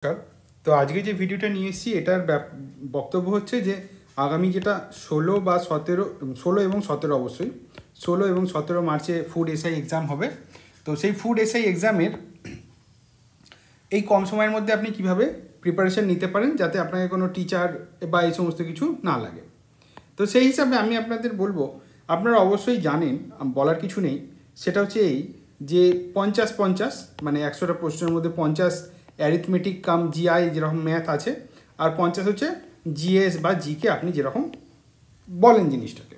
নমস্কার। তো আজকে যে ভিডিওটা নিয়ে এসেছি এটার বক্তব্য হচ্ছে যে আগামী যেটা 16 এবং 17 অবশ্যই 16 এবং 17 মার্চে ফুড এসআই এক্সাম হবে। তো সেই ফুড এসআই এক্সামের এই কম সময়ের মধ্যে আপনি কিভাবে প্রিপারেশন নিতে পারেন যাতে আপনাকে কোনো টিচার বা এই সমস্ত কিছু না লাগে। তো সেই হিসাবে আমি আপনাদের বলবো, আপনারা অবশ্যই জানেন, বলার কিছু নেই, সেটা হচ্ছে এই যে 50-50 মানে 100টা প্রশ্নের মধ্যে 50 অ্যারিথমেটিক কাম জিআই যেরকম ম্যাথ আছে, আর 50 হচ্ছে জিএস বা জিকে আপনি যেরকম বলেন জিনিসটাকে।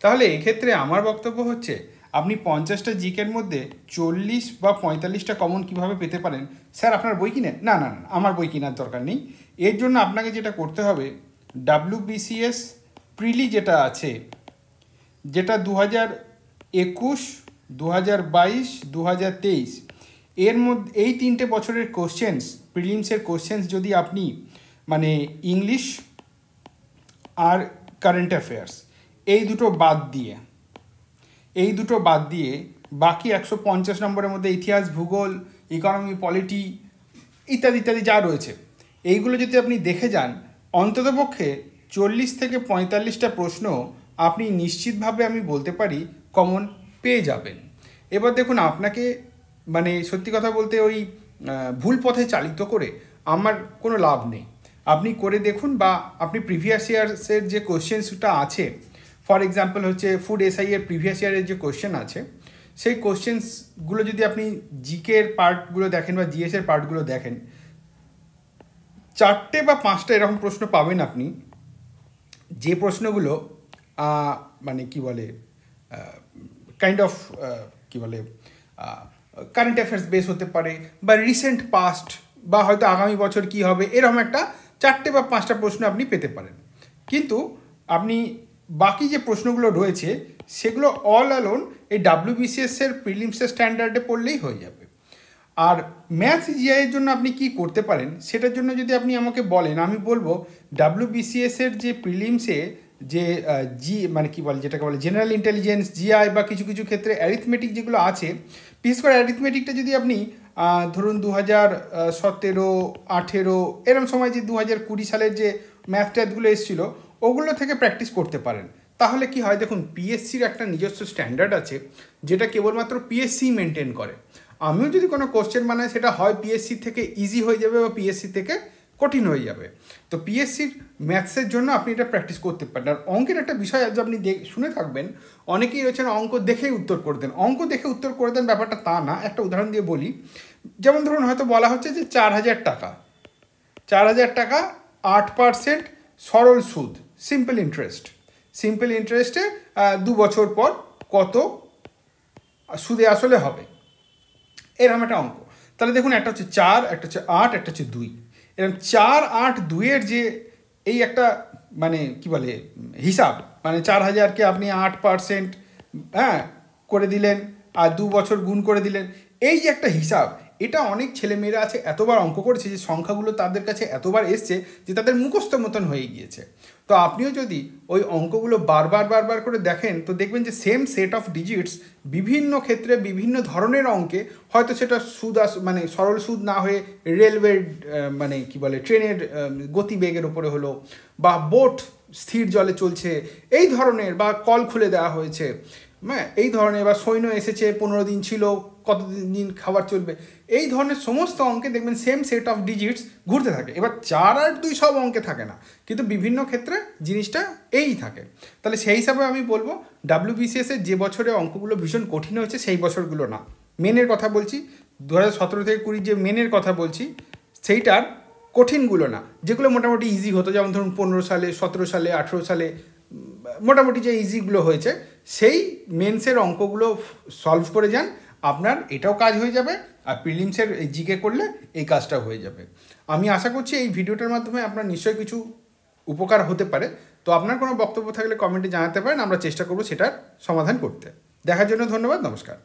তাহলে এক্ষেত্রে আমার বক্তব্য হচ্ছে আপনি 50টা জিকের মধ্যে 40 বা 45টা কমন কিভাবে পেতে পারেন। স্যার আপনার বই কিনে না না না আমার বই কেনার দরকার নেই। এর জন্য আপনাকে যেটা করতে হবে, WBCS প্রিলি যেটা আছে, যেটা 2021, 2022, 2023 এর মধ্যে এই 3টে বছরের কোশ্চেন্স, প্রিলিমসের কোশ্চেন্স যদি আপনি মানে ইংলিশ আর কারেন্ট অ্যাফেয়ার্স এই দুটো বাদ দিয়ে বাকি 150 নম্বরের মধ্যে ইতিহাস, ভূগোল, ইকোনমি, পলিটি ইত্যাদি ইত্যাদি যা রয়েছে, এইগুলো যদি আপনি দেখে যান, অন্ততপক্ষে 40 থেকে 45টা প্রশ্ন আপনি নিশ্চিতভাবে আমি বলতে পারি কমন পেয়ে যাবেন। এবার দেখুন, আপনাকে মানে সত্যি কথা বলতে ওই ভুল পথে চালিত করে আমার কোনো লাভ নেই। আপনি করে দেখুন, বা আপনি প্রিভিয়াস ইয়ার্সের যে কোশ্চেন্সটা আছে, ফর এক্সাম্পল হচ্ছে ফুড এসআই এর প্রিভিয়াস ইয়ারের যে কোশ্চেন আছে, সেই কোশ্চেন্সগুলো যদি আপনি জিকের পার্টগুলো দেখেন বা জিএসের পার্টগুলো দেখেন, 4টে বা 5টা এরকম প্রশ্ন পাবেন আপনি, যে প্রশ্নগুলো মানে কি বলে কাইন্ড অফ কি বলে কারেন্ট অ্যাফেয়ার্স বেস হতে পারে, বা রিসেন্ট পাস্ট, বা হয়তো আগামী বছর কি হবে, এরকম একটা 4টে বা 5টা প্রশ্ন আপনি পেতে পারেন। কিন্তু আপনি বাকি যে প্রশ্নগুলো রয়েছে সেগুলো অল অ্যালোন এই WBCS এর প্রিলিমসের স্ট্যান্ডার্ডে পড়লেই হয়ে যাবে। আর ম্যাথ জিআইয়ের জন্য আপনি কি করতে পারেন সেটার জন্য যদি আপনি আমাকে বলেন, আমি বলবো WBCS এর যে প্রিলিমসে যে মানে কি বলে, যেটাকে বলে জেনারেল ইন্টেলিজেন্স, জিআই, বা কিছু কিছু ক্ষেত্রে অ্যারিথমেটিক যেগুলো আছে, বিশেষ করে অ্যারিথমেটিকটা যদি আপনি ধরুন 2017, 18 এরকম সময় যে 2020 সালের যে ম্যাথ ট্যাথগুলো এসেছিলো ওগুলো থেকে প্র্যাকটিস করতে পারেন। তাহলে কি হয় দেখুন, পিএসসির একটা নিজস্ব স্ট্যান্ডার্ড আছে যেটা কেবলমাত্র পিএসসি মেনটেন করে। আমিও যদি কোনো কোশ্চেন বানাই সেটা হয় পিএসসি থেকে ইজি হয়ে যাবে বা পিএসসি থেকে কঠিন হয়ে যাবে। তো পিএসসির ম্যাথসের জন্য আপনি এটা প্র্যাকটিস করতে পারেন। আর অঙ্কের একটা বিষয় আজ আপনি শুনে থাকবেন, অনেকেই রয়েছেন অঙ্ক দেখেই উত্তর করে দেন। অঙ্ক দেখে উত্তর করে দেন ব্যাপারটা তা না। একটা উদাহরণ দিয়ে বলি, যেমন ধরুন হয়তো বলা হচ্ছে যে 4,000 টাকা 8% সরল সুদ, সিম্পল ইন্টারেস্টে 2 বছর পর কত সুদে আসলে হবে, এরকম একটা অঙ্ক। তাহলে দেখুন, একটা হচ্ছে 4, একটা হচ্ছে 8, একটা হচ্ছে 2। এরকম 4, 8, 2-এর যে এই একটা মানে কি বলে হিসাব, মানে 4,000কে আপনি 8% করে দিলেন আর 2 বছর গুণ করে দিলেন, এই যে একটা হিসাব, এটা অনেক ছেলেমেয়েরা আছে এতবার অঙ্ক করেছে যে সংখ্যাগুলো তাদের কাছে এতবার এসছে যে তাদের মুখস্থ মতন হয়ে গিয়েছে। তো আপনিও যদি ওই অঙ্কগুলো বারবার করে দেখেন, তো দেখবেন যে সেম সেট অফ ডিজিটস বিভিন্ন ক্ষেত্রে বিভিন্ন ধরনের অঙ্কে, হয়তো সেটা মানে সরল সুদ না হয়ে রেলওয়ে মানে কি বলে ট্রেনের গতিবেগের উপরে হলো, বা বোট স্থির জলে চলছে এই ধরনের, বা কল খুলে দেওয়া হয়েছে এই ধরনের, বা সৈন্য এসেছে 15 দিন ছিল, কতদিন খাবার চলবে, এই ধরনের সমস্ত অঙ্কে দেখবেন সেম সেট অফ ডিজিটস ঘুরতে থাকে। এবার 4 আর 2 সব অঙ্কে থাকে না, কিন্তু বিভিন্ন ক্ষেত্রে জিনিসটা এই থাকে। তাহলে সেই হিসাবে আমি বলবো WBCS এর যে বছরে অঙ্কগুলো ভীষণ কঠিন হয়েছে সেই বছরগুলো না, মেনের কথা বলছি, 2017 থেকে 20 যে মেনের কথা বলছি সেইটার কঠিনগুলো না, যেগুলো মোটামুটি ইজি হতো, যেমন ধরুন 15 সালে, 17 সালে, 18 সালে মোটামুটি যে ইজিগুলো হয়েছে, সেই মেন্সের অঙ্কগুলো সলভ করে যান, আপনার এটাও কাজ হয়ে যাবে, আর প্রিলিমসের এই জিকে করলে এই কাজটাও হয়ে যাবে। আমি আশা করছি এই ভিডিওটার মাধ্যমে আপনার নিশ্চয়ই কিছু উপকার হতে পারে। তো আপনার কোনো বক্তব্য থাকলে কমেন্টে জানাতে পারেন, আমরা চেষ্টা করব সেটার সমাধান করতে। দেখার জন্য ধন্যবাদ, নমস্কার।